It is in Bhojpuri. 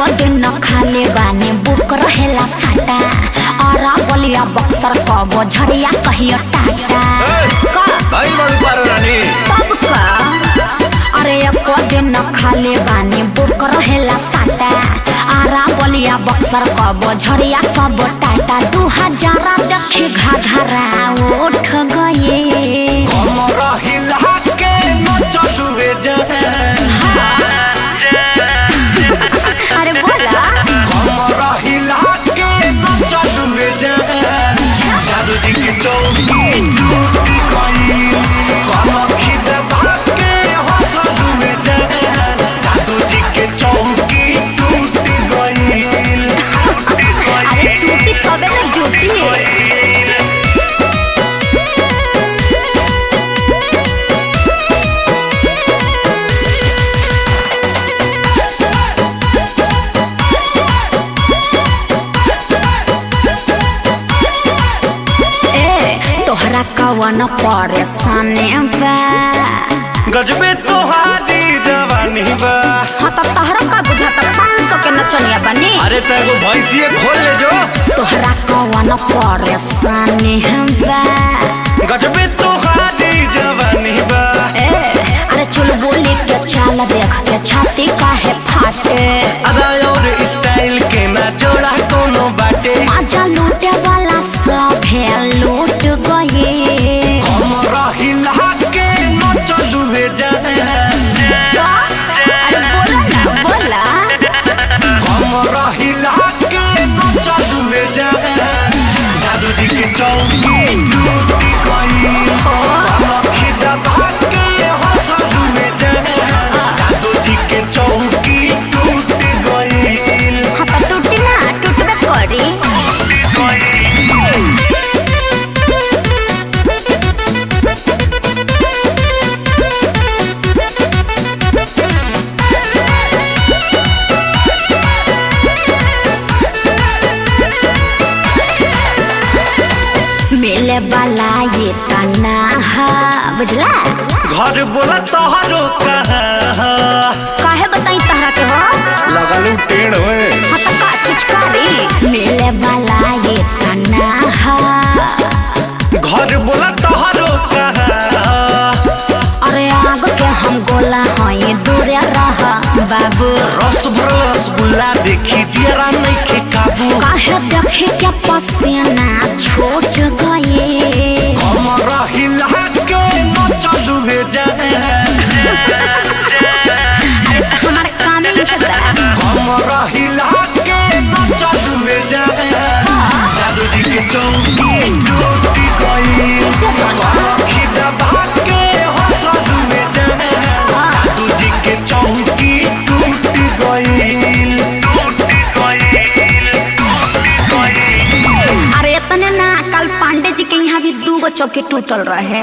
एको दिन न खाले बानी बुक रहेला साटा और बलिया बक्सर कबो झड़िया कहियो टाटा भाई बड़ू पारो रानी तब का अरे एको दिन न खाले बानी बुक रहेला साटा आरा बलिया बक्सर कबो झड़िया कबो टाटा 2000 देखी घाघरा उठ गए कमरा हिला के नचलुए अरे बोला कमरा हिला के नचलुए जादू जी की चौकी टूटी गई कमखी दबा के हंसलुए जादू जी के चौकी टूटी गई अरे टूटी तबे ना जुटी तोहरा कवन परेशानी बा गजबे तोहारी जवानी बा हाँ तो तोहरा का बुझाता 500 के नचनिया बनी अरे तेगो भैंसिए खोल ले जो तोहरा कवन परेशानी बा गजबे तोहारी जवानी बा अरे चल बोली के चाल देख के छाती काहे फाटे अदा और स्टाइल के ना जोड़ा कोनो बाटे आजा लूटे वाला सब है लूट गए कमरा हिला के नचलुए अरे बोला ना बोला कमरा हिला के नचलुए जादू जी के चौकी टूटी गई कमखी दबा के हंसलुए जादू जी के चौकी टूटी गई हाँ तो टूटी ना टूटबे करी मिले वाला ये तना बुझला घर बोला तोहरो कहाँ काहे बताई तहरा के हो लगलू टेढ़ हुए हाँ तो का चिचकारी मिले वाला ये तना घर बोला तोहरो कहाँ अरे आग के हम गोला हई दूरे रह बाबू रस भरल रसगुल्ला देखी जरा नहीं के काबू काहे देखी क्या पसीना छूट गए कमरा हिला के नचलुए अरे हमारे काम ही है कमरा हिला के नचलुए जादू जी के चौकी टूटी गई कमखी दबा के हंसलुए जादू जी के चौकी टूटी गई अरे इतने ना कल पांडे जी के यहाँ भी 2 चौकी टूटल रहे